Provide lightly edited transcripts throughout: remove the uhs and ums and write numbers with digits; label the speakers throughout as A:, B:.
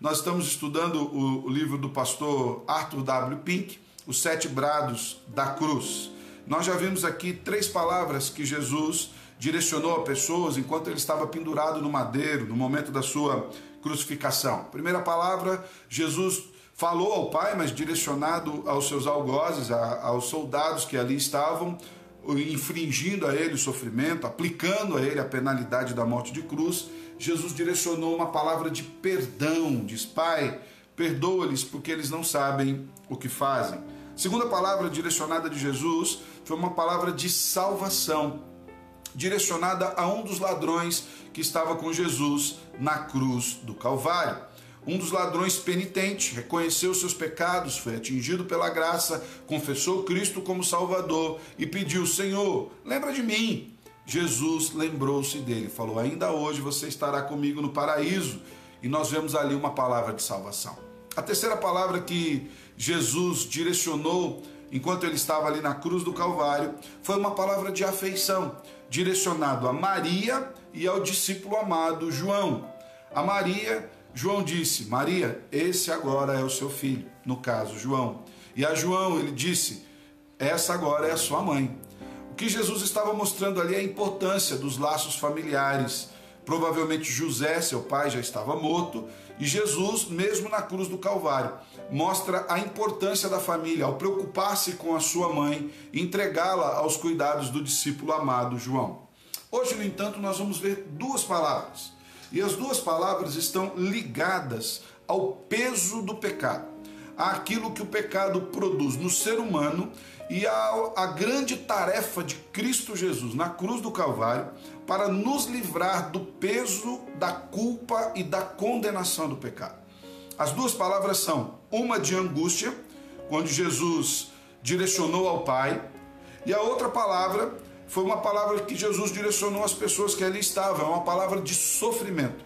A: Nós estamos estudando o livro do pastor Arthur W. Pink, Os 7 Brados da Cruz. Nós já vimos aqui 3 palavras que Jesus direcionou a pessoas enquanto ele estava pendurado no madeiro, no momento da sua crucificação. Primeira palavra, Jesus falou ao Pai, mas direcionado aos seus algozes, aos soldados que ali estavam, infringindo a ele o sofrimento, aplicando a ele a penalidade da morte de cruz. Jesus direcionou uma palavra de perdão, diz: Pai, perdoa-lhes porque eles não sabem o que fazem. Segunda palavra direcionada de Jesus foi uma palavra de salvação, direcionada a um dos ladrões que estava com Jesus na cruz do Calvário. Um dos ladrões penitente, reconheceu seus pecados, foi atingido pela graça, confessou Cristo como Salvador e pediu: Senhor, lembra de mim. Jesus lembrou-se dele, falou: ainda hoje você estará comigo no paraíso. E nós vemos ali uma palavra de salvação. A terceira palavra que Jesus direcionou enquanto ele estava ali na cruz do Calvário foi uma palavra de afeição, direcionado a Maria e ao discípulo amado João. A Maria, João disse: Maria, esse agora é o seu filho, no caso João. E a João ele disse: essa agora é a sua mãe. O que Jesus estava mostrando ali é a importância dos laços familiares. Provavelmente José, seu pai, já estava morto, e Jesus, mesmo na cruz do Calvário, mostra a importância da família ao preocupar-se com a sua mãe e entregá-la aos cuidados do discípulo amado João. Hoje, no entanto, nós vamos ver 2 palavras, e as 2 palavras estão ligadas ao peso do pecado, àquilo que o pecado produz no ser humano e a grande tarefa de Cristo Jesus na cruz do Calvário para nos livrar do peso da culpa e da condenação do pecado. As 2 palavras são uma de angústia, quando Jesus direcionou ao Pai, e a outra palavra foi uma palavra que Jesus direcionou às pessoas que ali estavam, é uma palavra de sofrimento.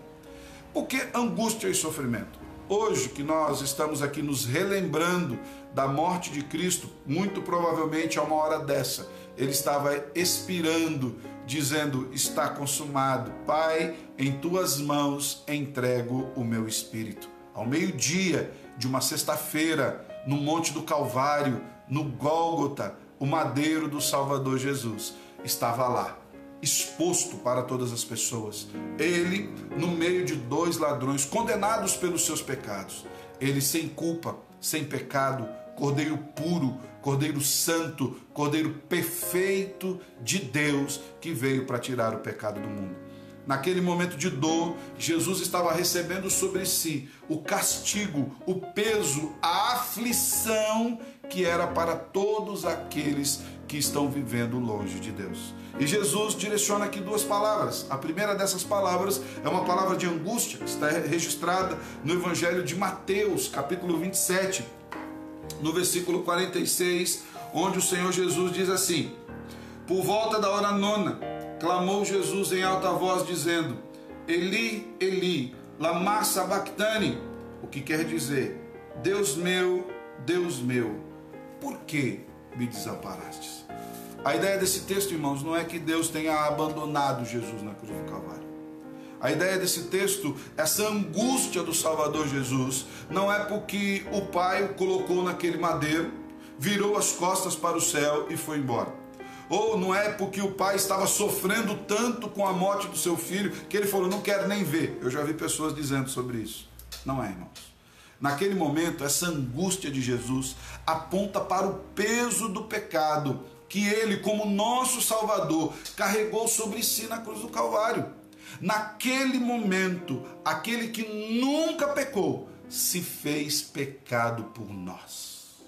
A: Por que angústia e sofrimento? Hoje que nós estamos aqui nos relembrando da morte de Cristo, muito provavelmente a uma hora dessa, ele estava expirando, dizendo: está consumado. Pai, em tuas mãos entrego o meu espírito. Ao meio-dia de uma sexta-feira, no Monte do Calvário, no Gólgota, o madeiro do Salvador Jesus estava lá, exposto para todas as pessoas. Ele, no meio de 2 ladrões condenados pelos seus pecados, ele sem culpa, sem pecado, Cordeiro puro, Cordeiro santo, Cordeiro perfeito de Deus, que veio para tirar o pecado do mundo. Naquele momento de dor, Jesus estava recebendo sobre si o castigo, o peso, a aflição que era para todos aqueles que estão vivendo longe de Deus. E Jesus direciona aqui 2 palavras. A primeira dessas palavras é uma palavra de angústia, que está registrada no Evangelho de Mateus, capítulo 27, no versículo 46, onde o Senhor Jesus diz assim: por volta da hora 9, clamou Jesus em alta voz, dizendo: Eli, Eli, lama sabachthani, o que quer dizer: Deus meu, por que me desamparastes? A ideia desse texto, irmãos, não é que Deus tenha abandonado Jesus na cruz do Calvário. A ideia desse texto, essa angústia do Salvador Jesus, não é porque o Pai o colocou naquele madeiro, virou as costas para o céu e foi embora. Ou não é porque o pai estava sofrendo tanto com a morte do seu filho que ele falou: não quero nem ver. Eu já vi pessoas dizendo sobre isso. Não é, irmãos. Naquele momento, essa angústia de Jesus aponta para o peso do pecado que ele, como nosso Salvador, carregou sobre si na cruz do Calvário. Naquele momento, aquele que nunca pecou se fez pecado por nós.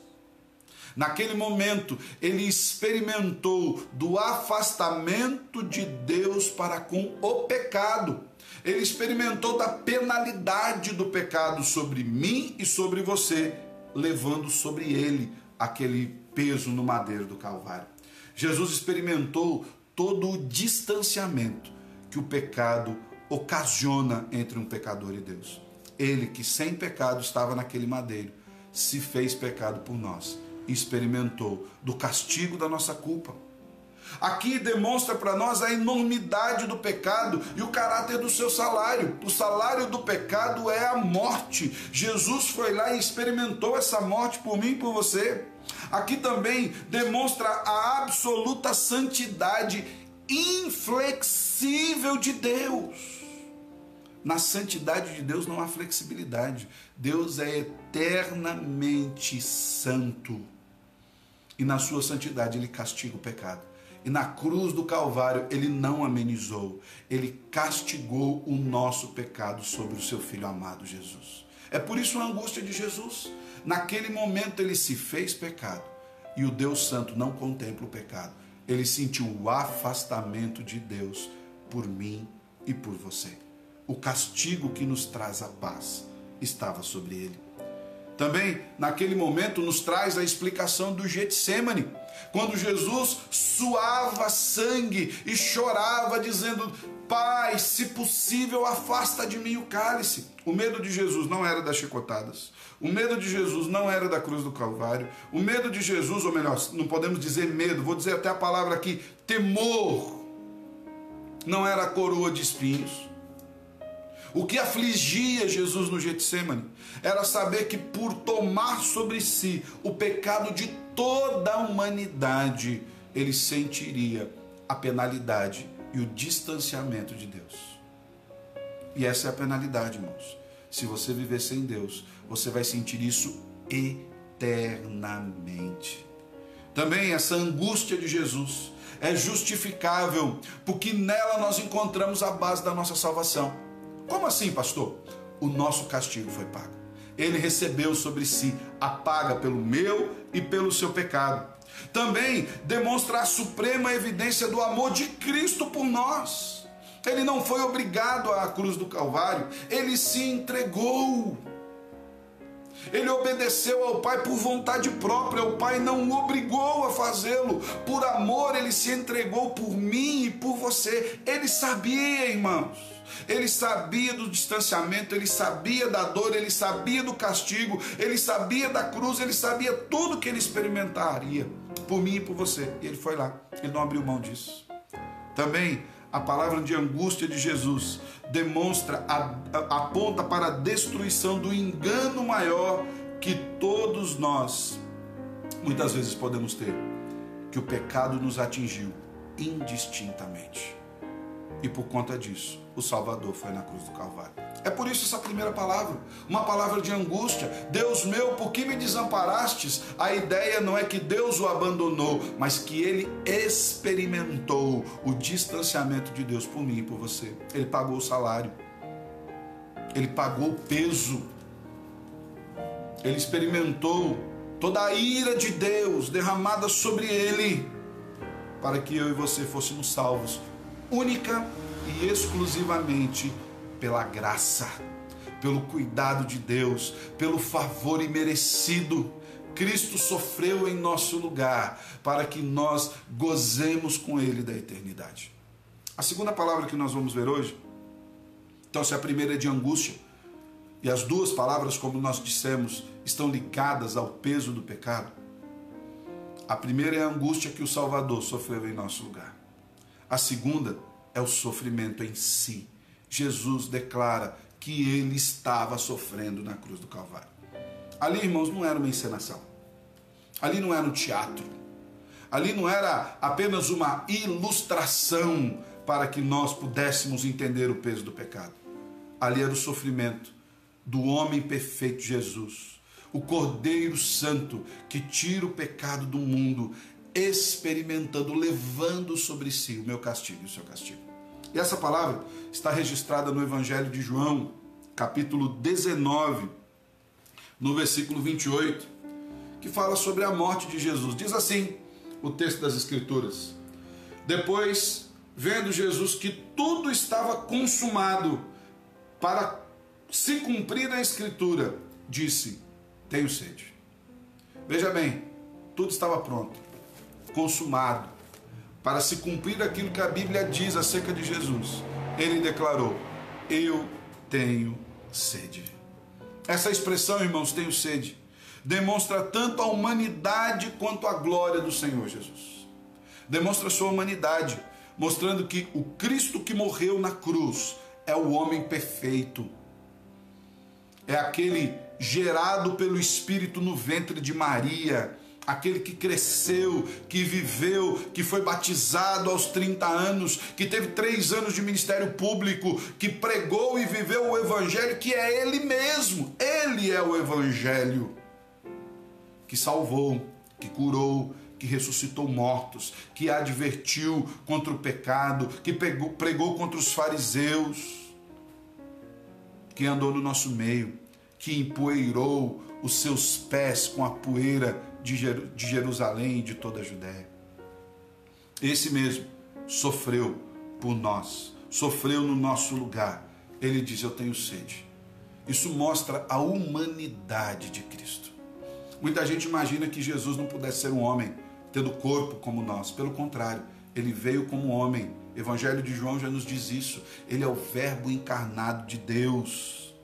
A: Naquele momento, ele experimentou do afastamento de Deus para com o pecado. Ele experimentou da penalidade do pecado sobre mim e sobre você, levando sobre ele aquele peso no madeiro do Calvário. Jesus experimentou todo o distanciamento que o pecado ocasiona entre um pecador e Deus. Ele, que sem pecado estava naquele madeiro, se fez pecado por nós. Experimentou do castigo da nossa culpa. Aqui demonstra para nós a enormidade do pecado e o caráter do seu salário. O salário do pecado é a morte. Jesus foi lá e experimentou essa morte por mim e por você. Aqui também demonstra a absoluta santidade inflexível de Deus. Na santidade de Deus não há flexibilidade. Deus é eternamente santo. E na sua santidade ele castiga o pecado. E na cruz do Calvário ele não amenizou. Ele castigou o nosso pecado sobre o seu Filho amado Jesus. É por isso a angústia de Jesus. Naquele momento ele se fez pecado. E o Deus Santo não contempla o pecado. Ele sentiu o afastamento de Deus por mim e por você. O castigo que nos traz a paz estava sobre ele. Também, naquele momento, nos traz a explicação do Getsêmani, quando Jesus suava sangue e chorava, dizendo: Pai, se possível, afasta de mim o cálice. O medo de Jesus não era das chicotadas. O medo de Jesus não era da cruz do Calvário. O medo de Jesus, ou melhor, não podemos dizer medo, vou dizer até a palavra aqui, temor, não era a coroa de espinhos. O que afligia Jesus no Getsêmani era saber que por tomar sobre si o pecado de toda a humanidade, ele sentiria a penalidade e o distanciamento de Deus. E essa é a penalidade, irmãos. Se você viver sem Deus, você vai sentir isso eternamente. Também essa angústia de Jesus é justificável, porque nela nós encontramos a base da nossa salvação. Como assim, pastor? O nosso castigo foi pago. Ele recebeu sobre si a paga pelo meu e pelo seu pecado. Também demonstra a suprema evidência do amor de Cristo por nós. Ele não foi obrigado à cruz do Calvário, ele se entregou. Ele obedeceu ao Pai por vontade própria, o Pai não o obrigou a fazê-lo. Por amor, ele se entregou por mim e por você. Ele sabia, irmãos. Ele sabia do distanciamento, ele sabia da dor, ele sabia do castigo, ele sabia da cruz, ele sabia tudo que ele experimentaria por mim e por você. E ele foi lá, ele não abriu mão disso. Também a palavra de angústia de Jesus demonstra, aponta para a destruição do engano maior que todos nós muitas vezes podemos ter, que o pecado nos atingiu indistintamente. E por conta disso, o Salvador foi na cruz do Calvário. É por isso essa primeira palavra, uma palavra de angústia. Deus meu, por que me desamparastes? A ideia não é que Deus o abandonou, mas que ele experimentou o distanciamento de Deus por mim e por você. Ele pagou o salário. Ele pagou o peso. Ele experimentou toda a ira de Deus derramada sobre ele, para que eu e você fôssemos salvos única e exclusivamente pela graça, pelo cuidado de Deus, pelo favor imerecido. Cristo sofreu em nosso lugar para que nós gozemos com ele da eternidade. A segunda palavra que nós vamos ver hoje, então, se a primeira é de angústia, e as duas palavras, como nós dissemos, estão ligadas ao peso do pecado. A primeira é a angústia que o Salvador sofreu em nosso lugar. A segunda é o sofrimento em si. Jesus declara que ele estava sofrendo na cruz do Calvário. Ali, irmãos, não era uma encenação. Ali não era um teatro. Ali não era apenas uma ilustração para que nós pudéssemos entender o peso do pecado. Ali era o sofrimento do homem perfeito Jesus, o Cordeiro Santo que tira o pecado do mundo, experimentando, levando sobre si o meu castigo e o seu castigo. E essa palavra está registrada no Evangelho de João, capítulo 19, no versículo 28, que fala sobre a morte de Jesus. Diz assim o texto das Escrituras: depois, vendo Jesus que tudo estava consumado, para se cumprir a Escritura, disse: tenho sede. Veja bem, tudo estava pronto, consumado, para se cumprir aquilo que a Bíblia diz acerca de Jesus. Ele declarou: eu tenho sede. Essa expressão, irmãos, tenho sede, demonstra tanto a humanidade quanto a glória do Senhor Jesus. demonstra a sua humanidade, mostrando que o Cristo que morreu na cruz é o homem perfeito. É aquele gerado pelo Espírito no ventre de Maria, aquele que cresceu, que viveu, que foi batizado aos 30 anos, que teve 3 anos de ministério público, que pregou e viveu o Evangelho, que é Ele mesmo. Ele é o Evangelho, que salvou, que curou, que ressuscitou mortos, que advertiu contra o pecado, que pregou contra os fariseus, que andou no nosso meio, que empoeirou os seus pés com a poeira de Jerusalém e de toda a Judéia. Esse mesmo sofreu por nós, sofreu no nosso lugar. Ele diz: eu tenho sede. Isso mostra a humanidade de Cristo. Muita gente imagina que Jesus não pudesse ser um homem, tendo corpo como nós. Pelo contrário, ele veio como homem. O Evangelho de João já nos diz isso. Ele é o Verbo encarnado de Deus.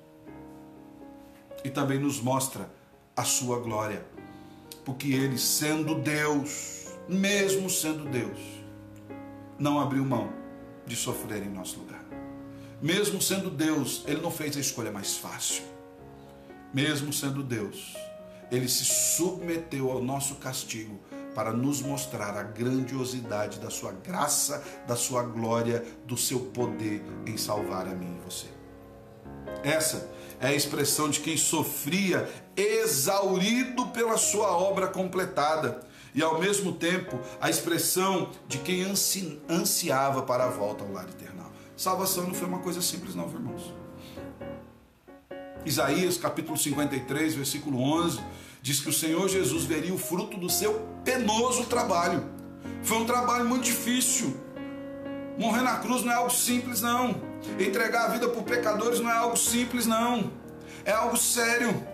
A: E também nos mostra a sua glória. Porque ele, sendo Deus, mesmo sendo Deus, não abriu mão de sofrer em nosso lugar. Mesmo sendo Deus, ele não fez a escolha mais fácil. Mesmo sendo Deus, ele se submeteu ao nosso castigo para nos mostrar a grandiosidade da sua graça, da sua glória, do seu poder em salvar a mim e você. Essa é a expressão de quem sofria exaurido pela sua obra completada e ao mesmo tempo a expressão de quem ansiava para a volta ao lar eternal. Salvação não foi uma coisa simples não, irmãos. Isaías capítulo 53, versículo 11, diz que o Senhor Jesus veria o fruto do seu penoso trabalho. Foi um trabalho muito difícil. Morrer na cruz não é algo simples não. Entregar a vida por pecadores não é algo simples não. É algo sério,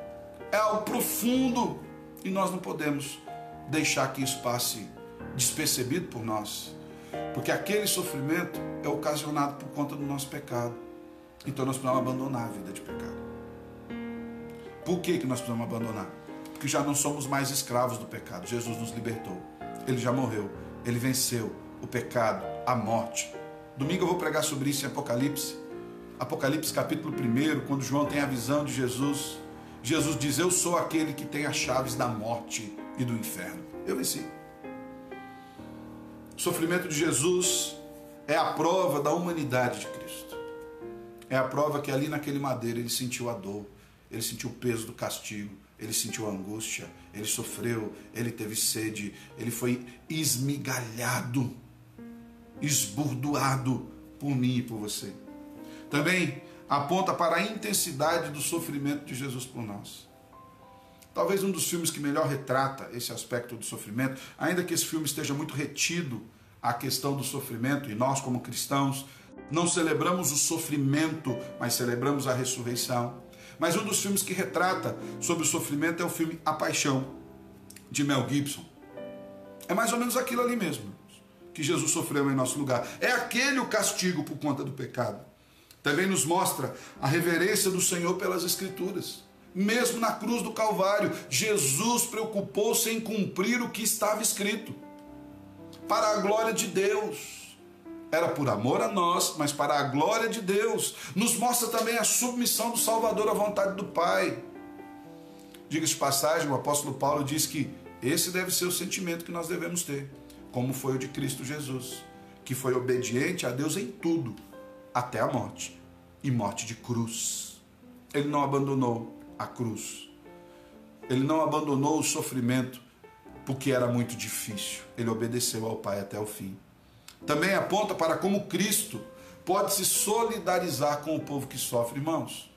A: é algo profundo. E nós não podemos deixar que isso passe despercebido por nós. Porque aquele sofrimento é ocasionado por conta do nosso pecado. Então nós precisamos abandonar a vida de pecado. Por que nós precisamos abandonar? Porque já não somos mais escravos do pecado. Jesus nos libertou. Ele já morreu. Ele venceu o pecado, a morte. Domingo eu vou pregar sobre isso em Apocalipse. Apocalipse capítulo 1, quando João tem a visão de Jesus. Jesus diz: eu sou aquele que tem as chaves da morte e do inferno. Eu venci. O sofrimento de Jesus é a prova da humanidade de Cristo. É a prova que ali naquele madeiro ele sentiu a dor, ele sentiu o peso do castigo, ele sentiu a angústia, ele sofreu, ele teve sede, ele foi esmigalhado, esburdoado por mim e por você. Também aponta para a intensidade do sofrimento de Jesus por nós. Talvez um dos filmes que melhor retrata esse aspecto do sofrimento, ainda que esse filme esteja muito retido à questão do sofrimento, e nós como cristãos não celebramos o sofrimento, mas celebramos a ressurreição. Mas um dos filmes que retrata sobre o sofrimento é o filme A Paixão, de Mel Gibson. É mais ou menos aquilo ali mesmo, que Jesus sofreu em nosso lugar. É aquele o castigo por conta do pecado. Também nos mostra a reverência do Senhor pelas Escrituras. Mesmo na cruz do Calvário, Jesus preocupou-se em cumprir o que estava escrito. Para a glória de Deus. Era por amor a nós, mas para a glória de Deus. Nos mostra também a submissão do Salvador à vontade do Pai. Diga-se de passagem, o apóstolo Paulo diz que esse deve ser o sentimento que nós devemos ter, como foi o de Cristo Jesus, que foi obediente a Deus em tudo, até a morte, e morte de cruz. Ele não abandonou a cruz. Ele não abandonou o sofrimento porque era muito difícil. Ele obedeceu ao Pai até o fim. Também aponta para como Cristo pode se solidarizar com o povo que sofre. Irmãos,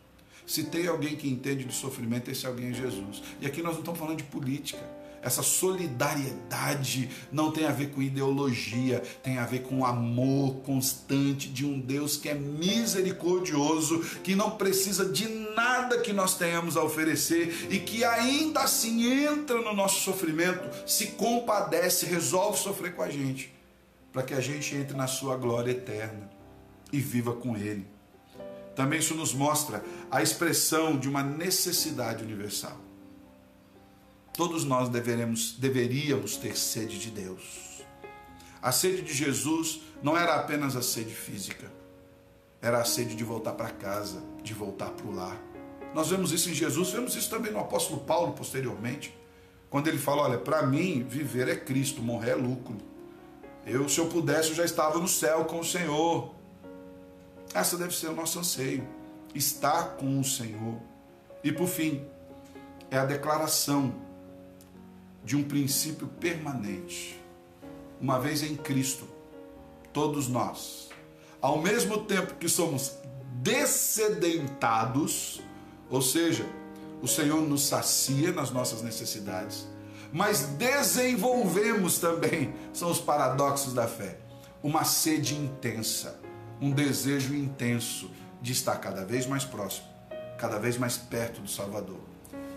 A: se tem alguém que entende de sofrimento, esse alguém é Jesus. E aqui nós não estamos falando de política. Essa solidariedade não tem a ver com ideologia, tem a ver com o amor constante de um Deus que é misericordioso, que não precisa de nada que nós tenhamos a oferecer e que ainda assim entra no nosso sofrimento, se compadece, resolve sofrer com a gente, para que a gente entre na sua glória eterna e viva com Ele. Também isso nos mostra a expressão de uma necessidade universal. Todos nós deveríamos ter sede de Deus. A sede de Jesus não era apenas a sede física, era a sede de voltar para casa, de voltar para o lar. Nós vemos isso em Jesus, vemos isso também no apóstolo Paulo posteriormente, quando ele fala, olha, para mim viver é Cristo, morrer é lucro. Se eu pudesse, eu já estava no céu com o Senhor. Essa deve ser o nosso anseio, estar com o Senhor. E por fim, é a declaração de um princípio permanente. Uma vez em Cristo, todos nós, ao mesmo tempo que somos dessedentados, ou seja, o Senhor nos sacia nas nossas necessidades, mas desenvolvemos também, são os paradoxos da fé, uma sede intensa, um desejo intenso de estar cada vez mais próximo, cada vez mais perto do Salvador,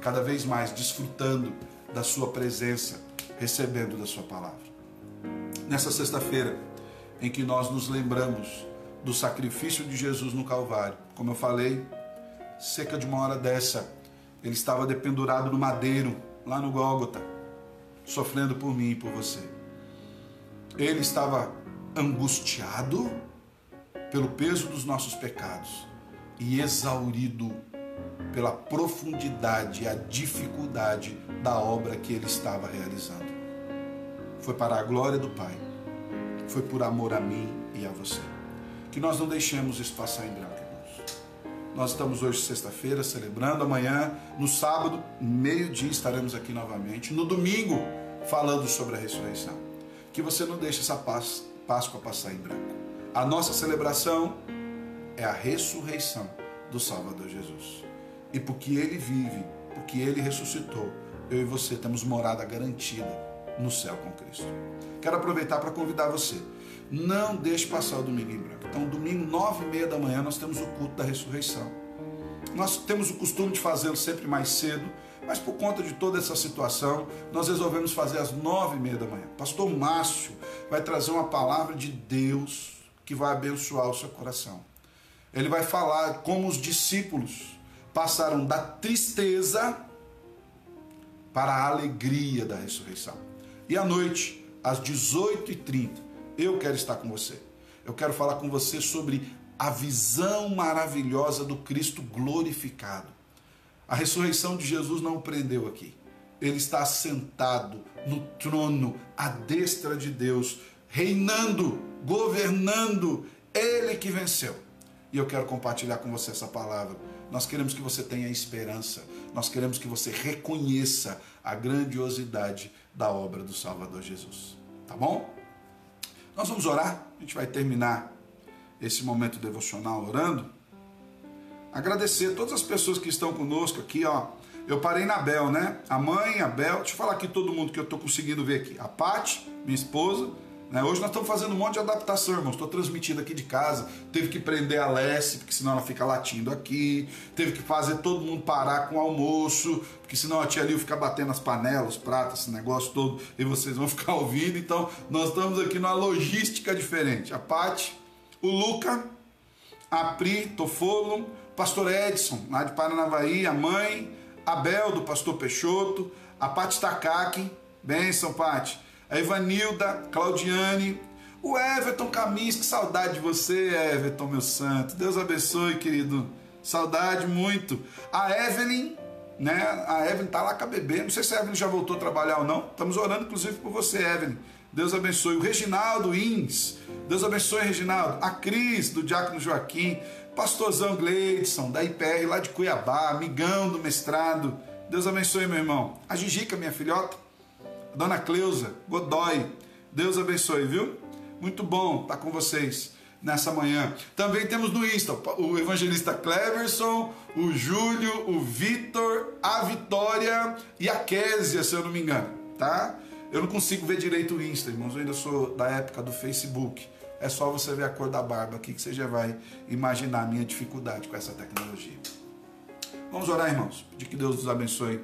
A: cada vez mais desfrutando da sua presença, recebendo da sua palavra. Nessa sexta-feira, em que nós nos lembramos do sacrifício de Jesus no Calvário, como eu falei, cerca de uma hora dessa, ele estava dependurado no madeiro, lá no Gólgota, sofrendo por mim e por você. Ele estava angustiado pelo peso dos nossos pecados e exaurido pela profundidade e a dificuldade da obra que ele estava realizando. Foi para a glória do Pai, foi por amor a mim e a você. Que nós não deixemos isso passar em branco, irmãos. Nós estamos hoje sexta-feira celebrando, amanhã, no sábado, meio-dia, estaremos aqui novamente, no domingo, falando sobre a ressurreição. Que você não deixe essa Páscoa passar em branco. A nossa celebração é a ressurreição do Salvador Jesus. E porque Ele vive, porque Ele ressuscitou, eu e você temos morada garantida no céu com Cristo. Quero aproveitar para convidar você. Não deixe passar o domingo em branco. Então, domingo, 9h30 da manhã, nós temos o culto da ressurreição. Nós temos o costume de fazê-lo sempre mais cedo, mas por conta de toda essa situação, nós resolvemos fazer às 9h30 da manhã. Pastor Márcio vai trazer uma palavra de Deus que vai abençoar o seu coração. Ele vai falar como os discípulos passaram da tristeza para a alegria da ressurreição. E à noite, às 18h30, eu quero estar com você. Eu quero falar com você sobre a visão maravilhosa do Cristo glorificado. A ressurreição de Jesus não o prendeu aqui. Ele está sentado no trono, à destra de Deus, reinando, governando, Ele que venceu. E eu quero compartilhar com você essa palavra. Nós queremos que você tenha esperança. Nós queremos que você reconheça a grandiosidade da obra do Salvador Jesus. Tá bom? Nós vamos orar. A gente vai terminar esse momento devocional orando. Agradecer a todas as pessoas que estão conosco aqui, ó. Eu parei na Bel, né? A mãe, a Bel. Deixa eu falar aqui todo mundo que eu estou conseguindo ver aqui. A Paty, minha esposa. Hoje nós estamos fazendo um monte de adaptação, irmãos. Estou transmitindo aqui de casa. Teve que prender a Lessie, porque senão ela fica latindo aqui. Teve que fazer todo mundo parar com o almoço, porque senão a tia Lil fica batendo as panelas, os pratos, esse negócio todo, e vocês vão ficar ouvindo. Então, nós estamos aqui numa logística diferente. A Paty, o Luca, a Pri Tofolo, pastor Edson, lá de Paranavaí, a mãe, a Bel, do pastor Peixoto, a Paty Takaki, bênção, Paty. A Ivanilda, Claudiane, o Everton Camis, que saudade de você, Everton, meu santo. Deus abençoe, querido. Saudade muito. A Evelyn, né? A Evelyn tá lá com a bebê. Não sei se a Evelyn já voltou a trabalhar ou não. Estamos orando, inclusive, por você, Evelyn. Deus abençoe. O Reginaldo Ins. Deus abençoe, Reginaldo. A Cris, do Diácono Joaquim. Pastorzão Gleidson, da IPR, lá de Cuiabá. Amigão do mestrado. Deus abençoe, meu irmão. A Gigica, minha filhota. Dona Cleusa Godoy, Deus abençoe, viu? Muito bom estar com vocês nessa manhã. Também temos no Insta o evangelista Cleverson, o Júlio, o Vitor, a Vitória e a Késia, se eu não me engano, tá? Eu não consigo ver direito o Insta, irmãos, eu ainda sou da época do Facebook. É só você ver a cor da barba aqui que você já vai imaginar a minha dificuldade com essa tecnologia. Vamos orar, irmãos, pedir que Deus nos abençoe.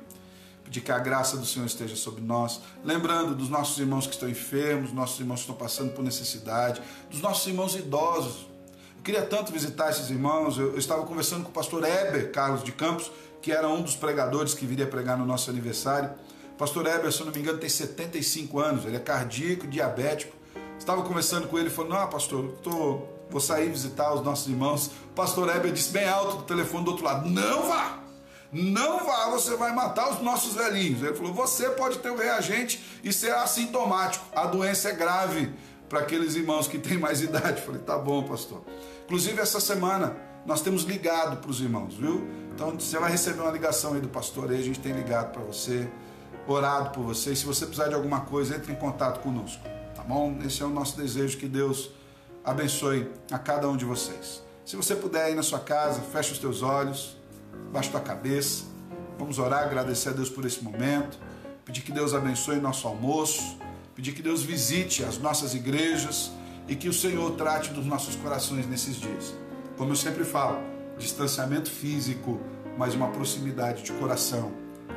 A: Pedir que a graça do Senhor esteja sobre nós, lembrando dos nossos irmãos que estão enfermos, dos nossos irmãos que estão passando por necessidade, dos nossos irmãos idosos. Eu queria tanto visitar esses irmãos. Eu estava conversando com o pastor Heber Carlos de Campos, que era um dos pregadores que viria pregar no nosso aniversário. O pastor Heber, se eu não me engano, tem 75 anos, ele é cardíaco, diabético, Estava conversando com ele, falou, não, pastor, vou sair visitar os nossos irmãos. O pastor Heber disse bem alto do telefone do outro lado, não vá! Não vá, você vai matar os nossos velhinhos. Ele falou, você pode ter um reagente e ser assintomático. A doença é grave para aqueles irmãos que têm mais idade. Eu falei, tá bom, pastor. Inclusive, essa semana, nós temos ligado para os irmãos, viu? Então, você vai receber uma ligação aí do pastor aí, a gente tem ligado para você, orado por você. E se você precisar de alguma coisa, entre em contato conosco, tá bom? Esse é o nosso desejo, que Deus abençoe a cada um de vocês. Se você puder ir na sua casa, feche os teus olhos, baixa tua cabeça, vamos orar, agradecer a Deus por esse momento, pedir que Deus abençoe nosso almoço, pedir que Deus visite as nossas igrejas e que o Senhor trate dos nossos corações nesses dias. Como eu sempre falo, distanciamento físico, mas uma proximidade de coração,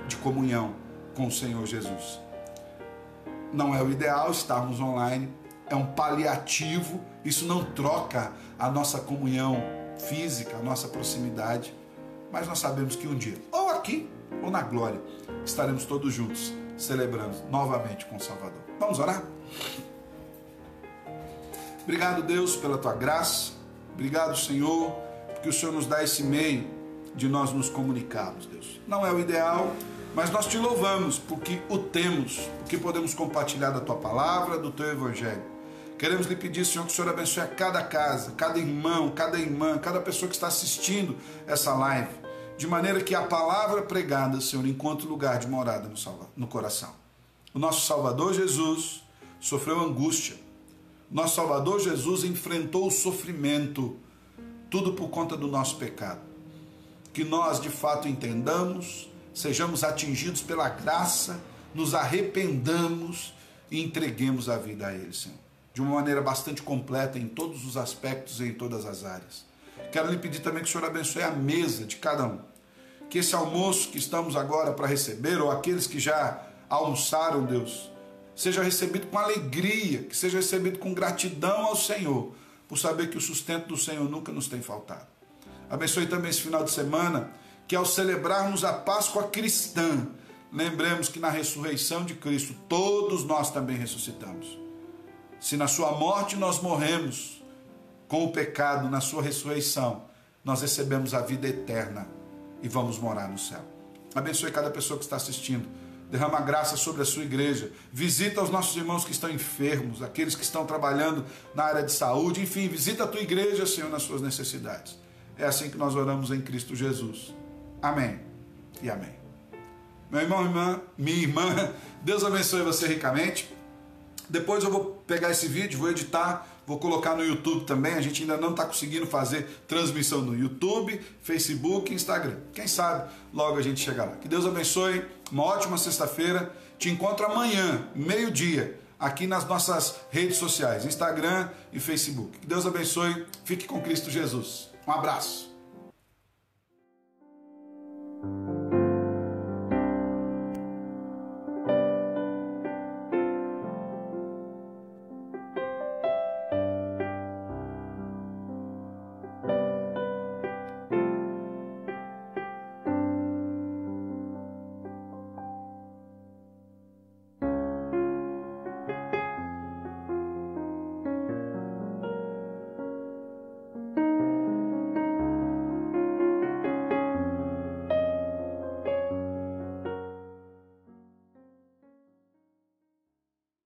A: de comunhão com o Senhor Jesus. Não é o ideal estarmos online, é um paliativo, isso não troca a nossa comunhão física, a nossa proximidade, mas nós sabemos que um dia, ou aqui, ou na glória, estaremos todos juntos, celebrando novamente com o Salvador. Vamos orar? Obrigado, Deus, pela Tua graça. Obrigado, Senhor, porque o Senhor nos dá esse meio de nós nos comunicarmos, Deus. Não é o ideal, mas nós Te louvamos porque o temos, porque podemos compartilhar da Tua palavra, do Teu Evangelho. Queremos lhe pedir, Senhor, que o Senhor abençoe a cada casa, cada irmão, cada irmã, cada pessoa que está assistindo essa live, de maneira que a palavra pregada, Senhor, encontre lugar de morada no coração. O nosso Salvador Jesus sofreu angústia. Nosso Salvador Jesus enfrentou o sofrimento, tudo por conta do nosso pecado. Que nós, de fato, entendamos, sejamos atingidos pela graça, nos arrependamos e entreguemos a vida a Ele, Senhor, de uma maneira bastante completa em todos os aspectos e em todas as áreas. Quero lhe pedir também que o Senhor abençoe a mesa de cada um. Que esse almoço que estamos agora para receber, ou aqueles que já almoçaram, Deus, seja recebido com alegria, que seja recebido com gratidão ao Senhor, por saber que o sustento do Senhor nunca nos tem faltado. Abençoe também esse final de semana, que ao celebrarmos a Páscoa cristã, lembremos que na ressurreição de Cristo, todos nós também ressuscitamos. Se na sua morte nós morremos com o pecado, na sua ressurreição, nós recebemos a vida eterna e vamos morar no céu. Abençoe cada pessoa que está assistindo. Derrama graça sobre a sua igreja. Visita os nossos irmãos que estão enfermos, aqueles que estão trabalhando na área de saúde. Enfim, visita a tua igreja, Senhor, nas suas necessidades. É assim que nós oramos em Cristo Jesus. Amém e amém. Meu irmão, minha irmã, Deus abençoe você ricamente. Depois eu vou pegar esse vídeo, vou editar, vou colocar no YouTube também. A gente ainda não está conseguindo fazer transmissão no YouTube, Facebook e Instagram. Quem sabe logo a gente chega lá. Que Deus abençoe, uma ótima sexta-feira. Te encontro amanhã, meio-dia, aqui nas nossas redes sociais, Instagram e Facebook. Que Deus abençoe, fique com Cristo Jesus. Um abraço.